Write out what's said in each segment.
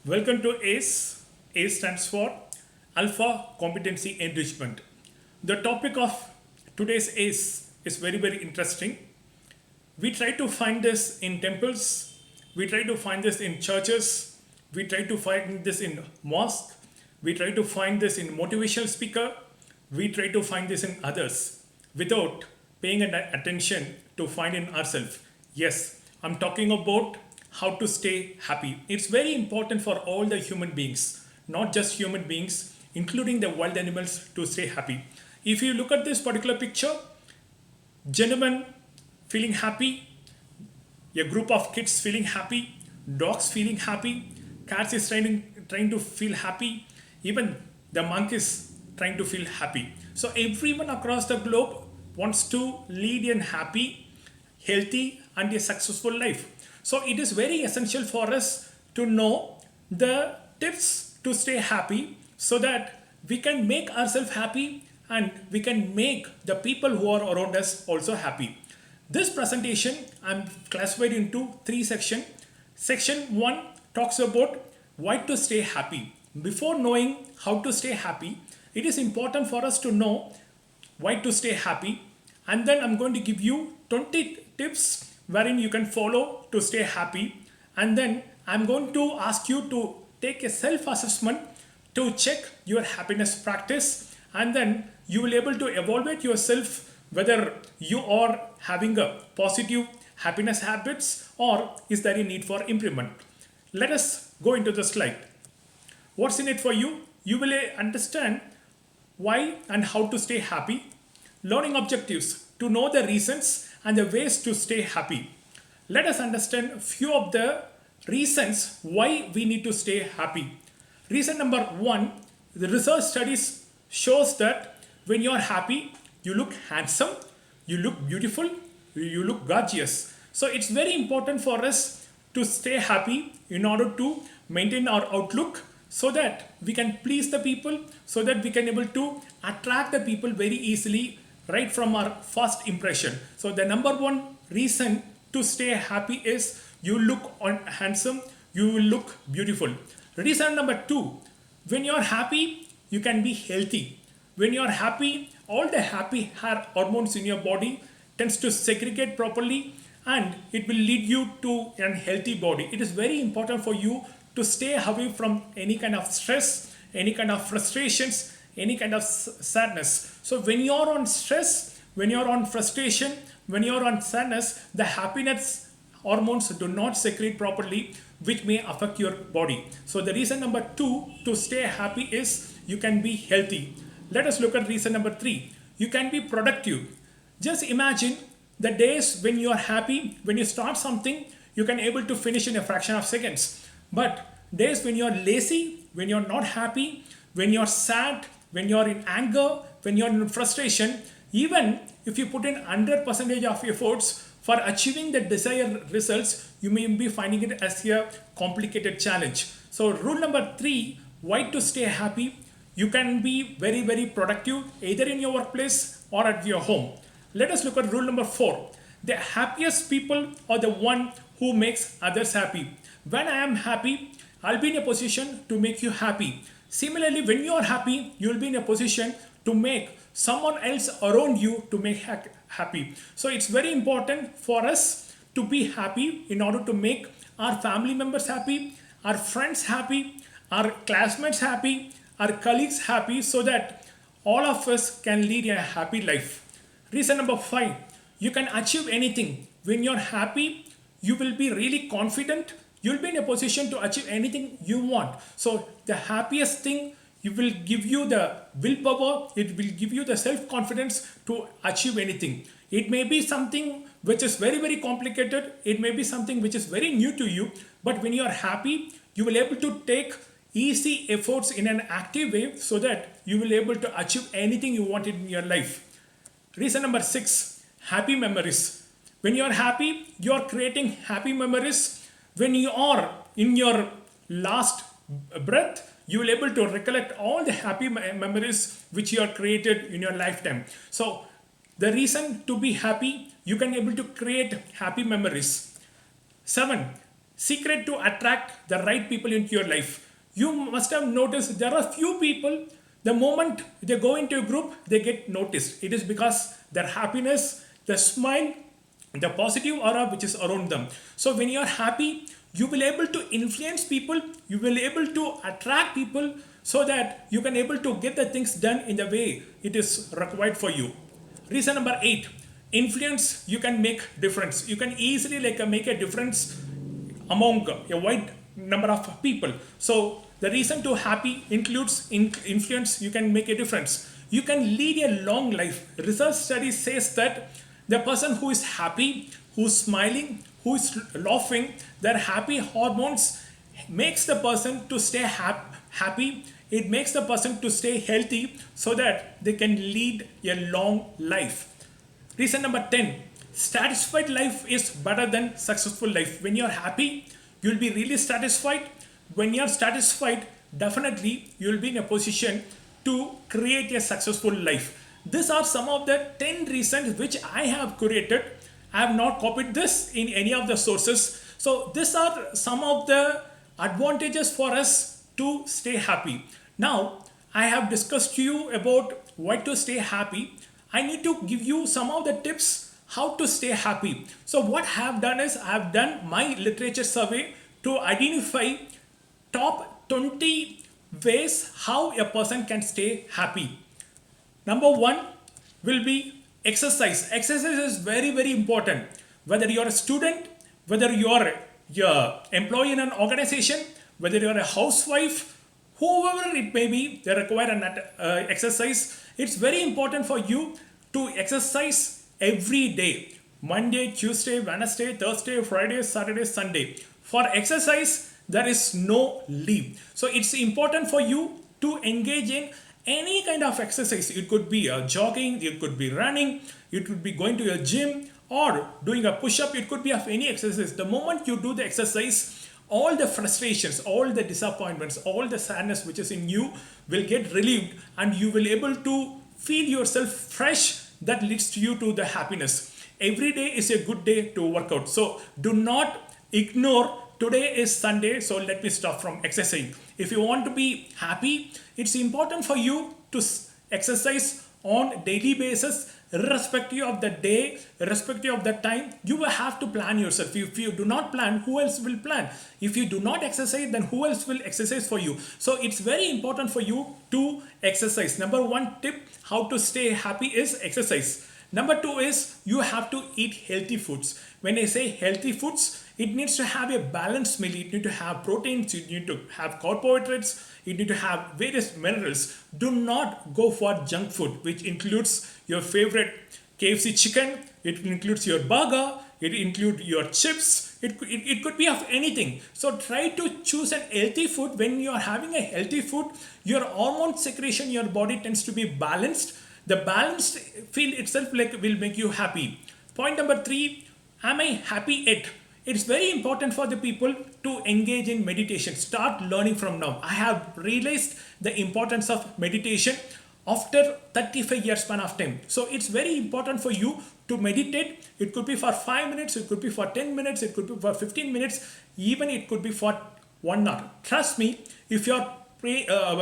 Welcome to ACE. ACE stands for Alpha Competency Enrichment. The topic of today's ACE is very interesting. We try to find this in temples, we try to find this in churches, we try to find this in mosque, we try to find this in motivational speaker, we try to find this in others without paying attention to find in ourselves. Yes, I'm talking about how to stay happy. It's very important for all the human beings, not just human beings, including the wild animals, to stay happy. If you look at this particular picture, gentlemen feeling happy, a group of kids feeling happy, dogs feeling happy, cats is trying to feel happy, even the monkeys trying to feel happy. So everyone across the globe wants to lead a happy, healthy and a successful life. So it is very essential for us to know the tips to stay happy so that we can make ourselves happy and we can make the people who are around us also happy. This presentation I'm classified into three sections. Section 1 talks about why to stay happy. Before knowing how to stay happy, it is important for us to know why to stay happy, and then I'm going to give you 20 tips wherein you can follow to stay happy, and then I'm going to ask you to take a self-assessment to check your happiness practice, and then you will able to evaluate yourself whether you are having a positive happiness habits or is there a need for improvement. Let us go into the slide. What's in it for you? You will understand why and how to stay happy. Learning objectives to know the reasons and the ways to stay happy. Let us understand a few of the reasons why we need to stay happy. Reason number 1, the research studies shows that when you are happy, you look handsome, you look beautiful, you look gorgeous. So it's very important for us to stay happy in order to maintain our outlook so that we can please the people, so that we can able to attract the people very easily right from our first impression. So the number 1 reason to stay happy is you look handsome, you will look beautiful. Reason number 2, when you are happy, you can be healthy. When you are happy, all the happy hormones in your body tends to segregate properly and it will lead you to a healthy body. It is very important for you to stay away from any kind of stress, any kind of frustrations, any kind of sadness. So when you are on stress, when you are on frustration, when you are on sadness, the happiness hormones do not secrete properly, which may affect your body. So the reason number 2 to stay happy is you can be healthy. Let us look at reason number 3. You can be productive. Just imagine the days when you are happy, when you start something, you can able to finish in a fraction of seconds. But days when you are lazy, when you are not happy, when you are sad, when you are in anger, when you are in frustration, even if you put in 100% of efforts for achieving the desired results, you may be finding it as a complicated challenge. So rule number 3, why to stay happy? You can be very productive either in your workplace or at your home. Let us look at rule number 4. The happiest people are the one who makes others happy. When I am happy, I'll be in a position to make you happy. Similarly, when you are happy, you will be in a position to make someone else around you to make happy. So it's very important for us to be happy in order to make our family members happy, our friends happy, our classmates happy, our colleagues happy, so that all of us can lead a happy life. Reason number 5, you can achieve anything. When you're happy, you will be really confident. You'll be in a position to achieve anything you want. So the happiest thing, it will give you the willpower, it will give you the self-confidence to achieve anything. It may be something which is very complicated, it may be something which is very new to you, but when you are happy, you will able to take easy efforts in an active way so that you will able to achieve anything you want in your life. Reason number 6, happy memories. When you are happy, you are creating happy memories. When you are in your last breath, you will able to recollect all the happy memories which you have created in your lifetime. So the reason to be happy, you can able to create happy memories. 7, secret to attract the right people into your life. You must have noticed there are few people, the moment they go into a group, they get noticed. It is because their happiness, the smile, the positive aura which is around them. So when you are happy, you will able to influence people, you will able to attract people, so that you can able to get the things done in the way it is required for you. Reason number 8, influence. You can make difference. You can easily make a difference among a wide number of people. So the reason to happy includes influence. You can make a difference. You can lead a long life. Research study says that the person who is happy, who's smiling, who is laughing, their happy hormones makes the person to stay happy. It makes the person to stay healthy, so that they can lead a long life. Reason number 10, satisfied life is better than successful life. When you're happy, you'll be really satisfied. When you're satisfied, definitely you'll be in a position to create a successful life. These are some of the 10 reasons which I have curated. I have not copied this in any of the sources. So these are some of the advantages for us to stay happy. Now, I have discussed to you about why to stay happy. I need to give you some of the tips how to stay happy. So what I have done is I have done my literature survey to identify top 20 ways how a person can stay happy. Number 1 will be exercise. Exercise is very, very important. Whether you're a student, whether you're an employee in an organization, whether you're a housewife, whoever it may be, they require an exercise. It's very important for you to exercise every day. Monday, Tuesday, Wednesday, Thursday, Friday, Saturday, Sunday. For exercise, there is no leave. So it's important for you to engage in any kind of exercise. It could be jogging, it could be running, it could be going to a gym or doing a push-up. It could be of any exercise. The moment you do the exercise, all the frustrations, all the disappointments, all the sadness which is in you will get relieved, and you will able to feel yourself fresh. That leads to you to the happiness. Every day is a good day to work out. So do not ignore today is Sunday, so let me stop from exercising. If you want to be happy, it's important for you to exercise on daily basis, irrespective of the day, irrespective of the time. You will have to plan yourself. If you do not plan, who else will plan? If you do not exercise, then who else will exercise for you? So it's very important for you to exercise. Number 1 tip how to stay happy is exercise. Number 2 is you have to eat healthy foods. When I say healthy foods, it needs to have a balanced meal. It needs to have proteins, you need to have carbohydrates, you need to have various minerals. Do not go for junk food, which includes your favorite KFC chicken, it includes your burger, it includes your chips, it could be of anything. So try to choose an healthy food. When you are having a healthy food, your hormone secretion in your body tends to be balanced. The balanced feel itself will make you happy. Point number 3, am I happy yet? It's very important for the people to engage in meditation. Start learning from now. I have realized the importance of meditation after 35 years span of time. So it's very important for you to meditate. It could be for 5 minutes, it could be for 10 minutes, it could be for 15 minutes, even it could be for 1 hour. Trust me, if you're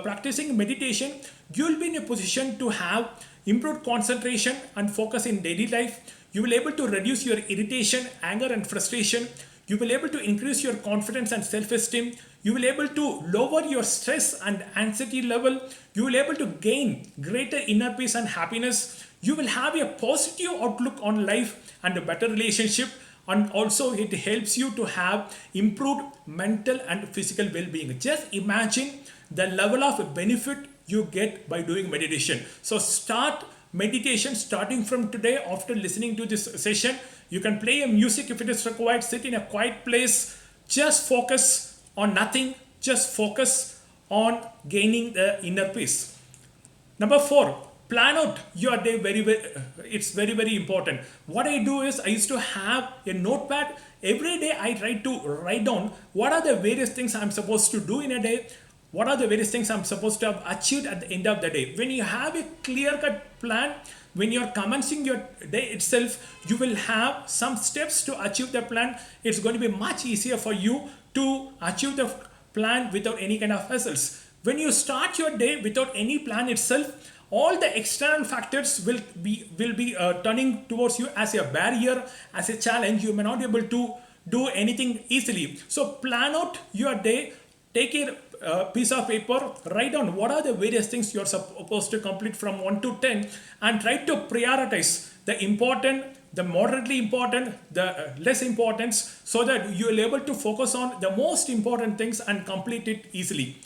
practicing meditation, you'll be in a position to have improved concentration and focus in daily life. You will able to reduce your irritation, anger and frustration. You will able to increase your confidence and self-esteem. You will able to lower your stress and anxiety level. You will able to gain greater inner peace and happiness. You will have a positive outlook on life and a better relationship. And also it helps you to have improved mental and physical well-being. Just imagine the level of benefit you get by doing meditation. So start meditation starting from today. After listening to this session, you can play a music if it is required, sit in a quiet place, just focus on nothing, just focus on gaining the inner peace. Number 4, plan out your day it's very important. What I do is I used to have a notepad. Every day I try to write down what are the various things I'm supposed to do in a day. What are the various things I'm supposed to have achieved at the end of the day? When you have a clear-cut plan, when you're commencing your day itself, you will have some steps to achieve the plan. It's going to be much easier for you to achieve the plan without any kind of hassles. When you start your day without any plan itself, all the external factors will be turning towards you as a barrier, as a challenge. You may not be able to do anything easily. So plan out your day. Take a piece of paper, write down what are the various things you're supposed to complete from 1 to 10, and try to prioritize the important, the moderately important, the less importance, so that you will be able to focus on the most important things and complete it easily.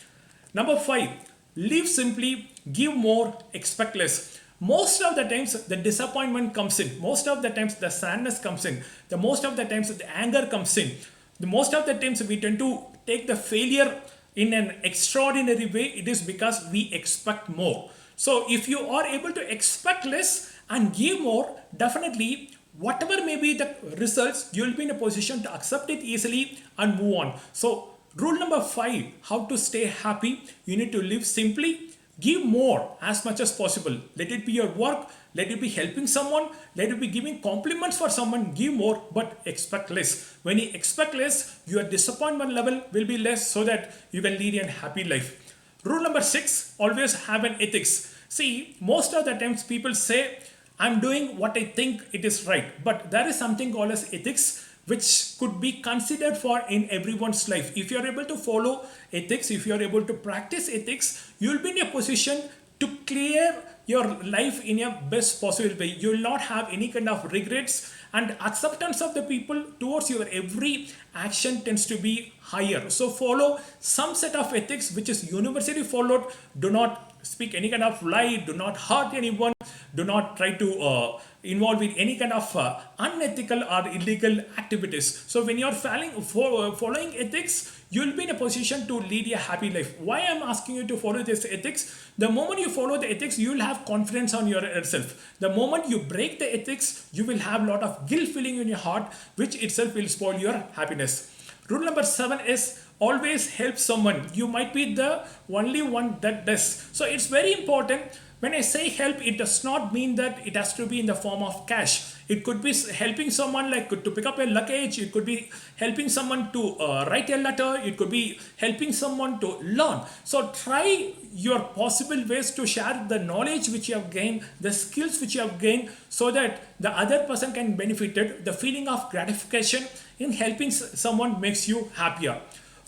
Number 5, live simply, give more, expect less. Most of the times the disappointment comes in, most of the times the sadness comes in, the most of the times the anger comes in. The most of the times we tend to take the failure in an extraordinary way. It is because we expect more. So if you are able to expect less and give more, definitely whatever may be the results, you will be in a position to accept it easily and move on. So rule number 5, how to stay happy. You need to live simply, give more as much as possible. Let it be your work, let it be helping someone, let it be giving compliments for someone. Give more, but expect less. When you expect less, your disappointment level will be less, so that you can lead a happy life. Rule number 6, always have an ethics. See, most of the times people say, I'm doing what I think it is right. But there is something called as ethics, which could be considered for in everyone's life. If you are able to follow ethics, if you are able to practice ethics, you will be in a position to clear your life in a best possible way. You will not have any kind of regrets, and acceptance of the people towards your every action tends to be higher. So follow some set of ethics which is universally followed. Do not speak any kind of lie, do not hurt anyone, do not try to involve in any kind of unethical or illegal activities. So when you're following ethics, you'll be in a position to lead a happy life. Why I'm asking you to follow this ethics? The moment you follow the ethics, you will have confidence on yourself. The moment you break the ethics, you will have a lot of guilt feeling in your heart, which itself will spoil your happiness. Rule number 7 is always help someone. You might be the only one that does. So it's very important. When I say help, it does not mean that it has to be in the form of cash. It could be helping someone like to pick up a luggage. It could be helping someone to write a letter. It could be helping someone to learn. So try your possible ways to share the knowledge which you have gained, the skills which you have gained, so that the other person can benefit it. The feeling of gratification in helping someone makes you happier.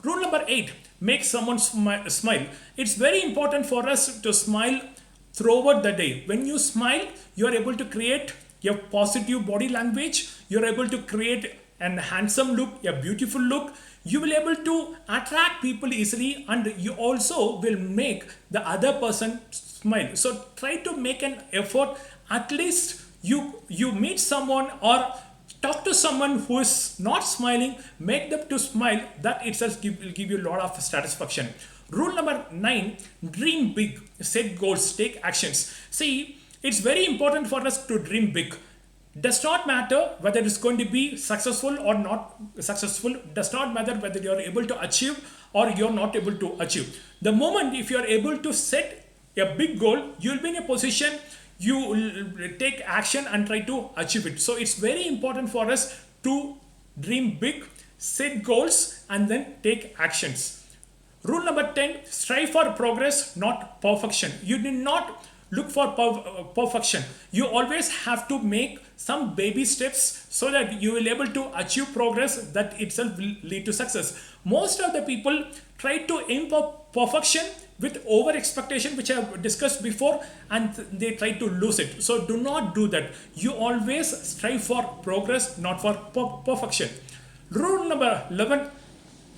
Rule number 8, make someone smile. It's very important for us to smile throughout the day. When you smile, you are able to create a positive body language. You are able to create an handsome look, a beautiful look. You will be able to attract people easily, and you also will make the other person smile. So try to make an effort. At least you meet someone or talk to someone who is not smiling, make them to smile. That itself will give you a lot of satisfaction. Rule number 9, dream big, set goals, take actions. See, it's very important for us to dream big. Does not matter whether it's going to be successful or not successful. Does not matter whether you're able to achieve or you're not able to achieve. The moment if you're able to set a big goal, you'll be in a position, you will take action and try to achieve it. So it's very important for us to dream big, set goals, and then take actions. Rule number 10, strive for progress, not perfection. You did not look for perfection. You always have to make some baby steps so that you will be able to achieve progress that itself will lead to success. Most of the people try to aim for perfection with over expectation, which I have discussed before, and they try to lose it. So do not do that. You always strive for progress, not for perfection. Rule number 11,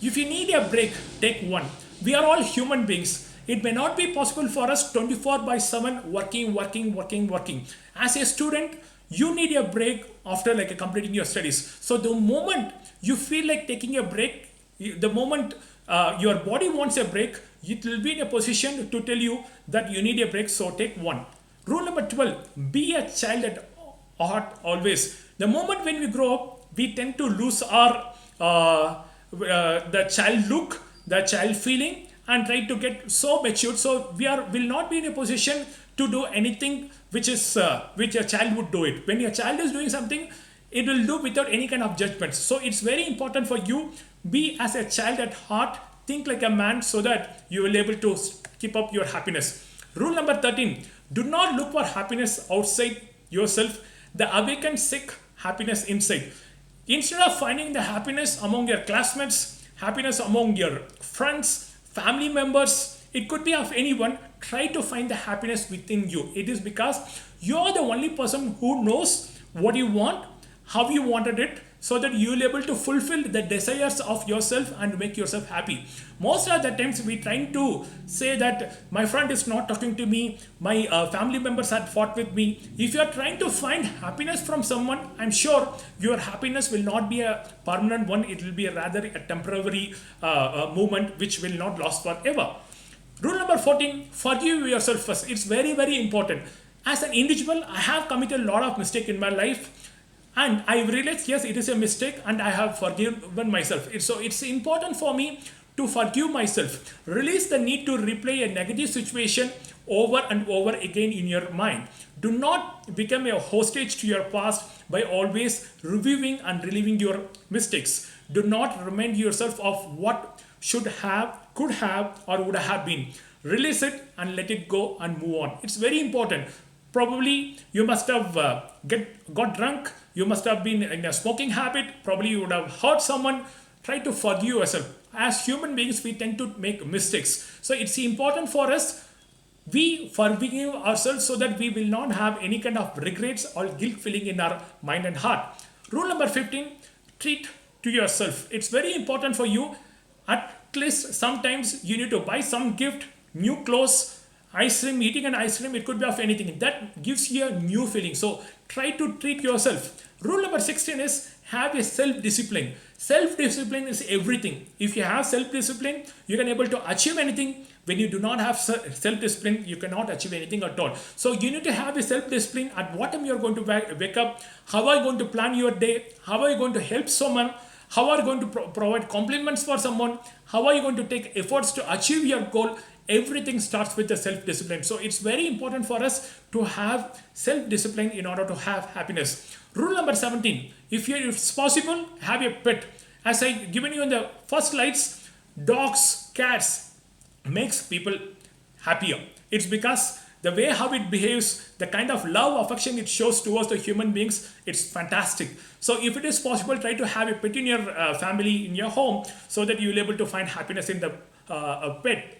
if you need a break, take one. We are all human beings. It may not be possible for us 24/7 working. As a student, you need a break after like completing your studies. So the moment you feel like taking a break, the moment your body wants a break, it will be in a position to tell you that you need a break, so take one. Rule number 12, be a child at heart always. The moment when we grow up, we tend to lose our the child look, the child feeling, and try to get so matured. So we will not be in a position to do anything which a child would do it. When your child is doing something, it will do without any kind of judgments. So it's very important for you, be as a child at heart, think like a man, so that you will be able to keep up your happiness. Rule number 13, do not look for happiness outside yourself. The awakened seek happiness inside. Instead of finding the happiness among your classmates, happiness among your friends, family members, it could be of anyone, try to find the happiness within you. It is because you are the only person who knows what you want, how you wanted it, so that you will be able to fulfill the desires of yourself and make yourself happy. Most of the times we trying to say that my friend is not talking to me, my family members had fought with me. If you are trying to find happiness from someone, I'm sure your happiness will not be a permanent one. It will be rather a temporary movement which will not last forever. Rule number 14, forgive yourself first. It's very, very important. As an individual, I have committed a lot of mistake in my life, and I realized, yes, it is a mistake, and I have forgiven myself. So it's important for me to forgive myself. Release the need to replay a negative situation over and over again in your mind. Do not become a hostage to your past by always reviewing and reliving your mistakes. Do not remind yourself of what should have, could have, or would have been. Release it and let it go and move on. It's very important. Probably you must have got drunk, you must have been in a smoking habit, probably you would have hurt someone. Try to forgive yourself. As human beings, we tend to make mistakes. So it's important for us, we forgive ourselves so that we will not have any kind of regrets or guilt feeling in our mind and heart. Rule number 15, treat to yourself. It's very important for you. At least sometimes you need to buy some gift, new clothes, ice cream, eating an ice cream, it could be of anything. That gives you a new feeling. So try to treat yourself. Rule number 16 is have a self-discipline. Self-discipline is everything. If you have self-discipline, you can able to achieve anything. When you do not have self-discipline, you cannot achieve anything at all. So you need to have a self-discipline at what time you are going to wake up, how are you going to plan your day, how are you going to help someone, how are you going to provide compliments for someone, how are you going to take efforts to achieve your goal. Everything starts with the self-discipline. So it's very important for us to have self-discipline in order to have happiness. Rule number 17, if it's possible, have a pet. As I given you in the first slides, dogs, cats makes people happier. It's because the way how it behaves, the kind of love, affection it shows towards the human beings, it's fantastic. So if it is possible, try to have a pet in your family, in your home, so that you'll be able to find happiness in the pet.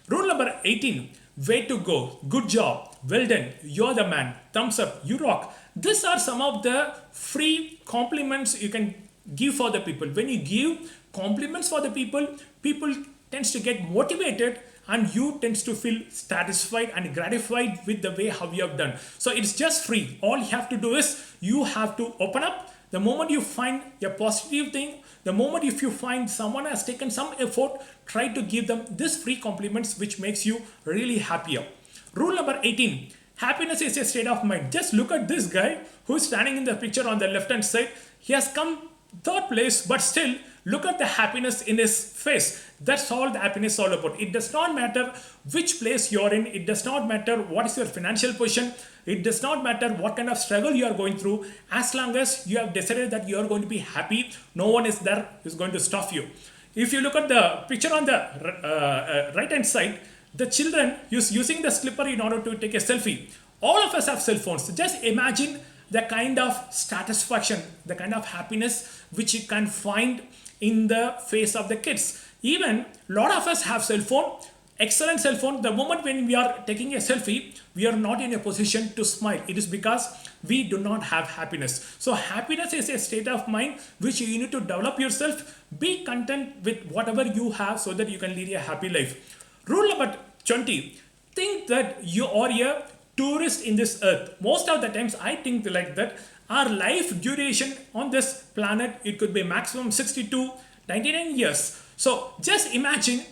Rule number 18, way to go, good job, well done, you're the man, thumbs up, you rock. These are some of the free compliments you can give for the people. When you give compliments for the people, people tends to get motivated and you tends to feel satisfied and gratified with the way how you have done. So it's just free. All you have to do is you have to open up. The moment you find a positive thing, the moment if you find someone has taken some effort, try to give them this free compliments which makes you really happier. Rule number 18, happiness is a state of mind. Just look at this guy who is standing in the picture on the left hand side. He has come third place, but still look at the happiness in his face. That's all the happiness is all about. It does not matter which place you're in. It does not matter what is your financial position. It does not matter what kind of struggle you are going through. As long as you have decided that you are going to be happy, no one is there who's going to stop you. If you look at the picture on the right hand side, the children is using the slipper in order to take a selfie. All of us have cell phones. Just imagine the kind of satisfaction, the kind of happiness which you can find in the face of the kids. Even a lot of us have cell phone, excellent cell phone. The moment when we are taking a selfie, we are not in a position to smile. It is because we do not have happiness. So happiness is a state of mind which you need to develop yourself. Be content with whatever you have so that you can lead a happy life. Rule number 20, think that you are a tourist in this earth. Most of the times I think like that. Our life duration on this planet, it could be maximum 62, 99 years. So just imagine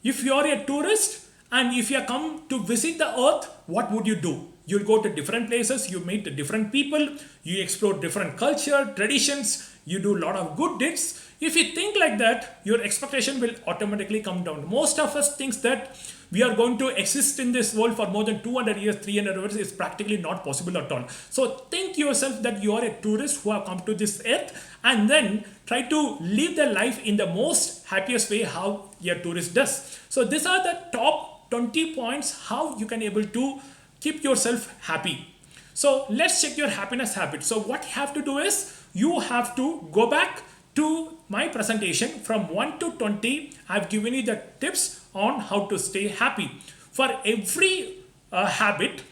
if you are a tourist and if you come to visit the earth, what would you do? You'll go to different places, you meet different people, you explore different culture, traditions, you do a lot of good deeds. If you think like that, your expectation will automatically come down. Most of us thinks that we are going to exist in this world for more than 200 years, 300 years is practically not possible at all. So think yourself that you are a tourist who have come to this earth, and then try to live their life in the most happiest way how a tourist does. So these are the top 20 points how you can able to keep yourself happy. So let's check your happiness habit. So what you have to do is you have to go back to my presentation from 1 to 20. I've given you the tips on how to stay happy. For every habit,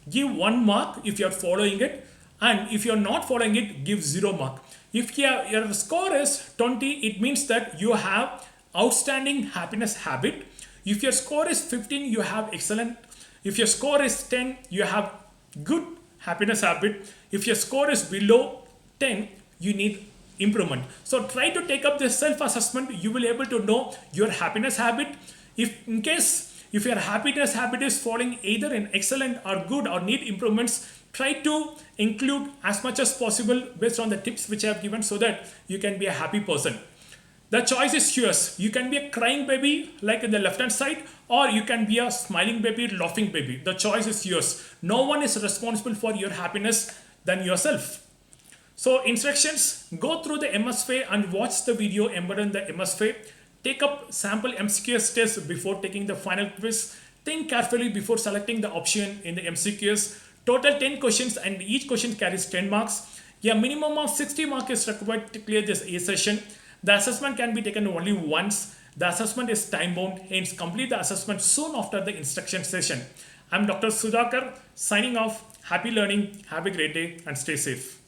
give 1 mark if you're following it, and if you're not following it, give 0 mark. If your score is 20, it means that you have outstanding happiness habit. If your score is 15, you have excellent. If your score is 10, you have good happiness habit. If your score is below 10, you need improvement. So try to take up this self-assessment. You will be able to know your happiness habit. If your happiness habit is falling either in excellent or good or need improvements, try to include as much as possible based on the tips which I have given, so that you can be a happy person. The choice is yours. You can be a crying baby like in the left hand side, or you can be a smiling baby, laughing baby. The choice is yours. No one is responsible for your happiness than yourself. So instructions: go through the MSFA and watch the video embedded in the MSFA. Take up sample MCQs test before taking the final quiz. Think carefully before selecting the option in the MCQs. Total 10 questions and each question carries 10 marks. A minimum of 60 marks is required to clear this A session. The assessment can be taken only once. The assessment is time bound, hence complete the assessment soon after the instruction session. I'm Dr. Sudhakar signing off. Happy learning, have a great day and stay safe.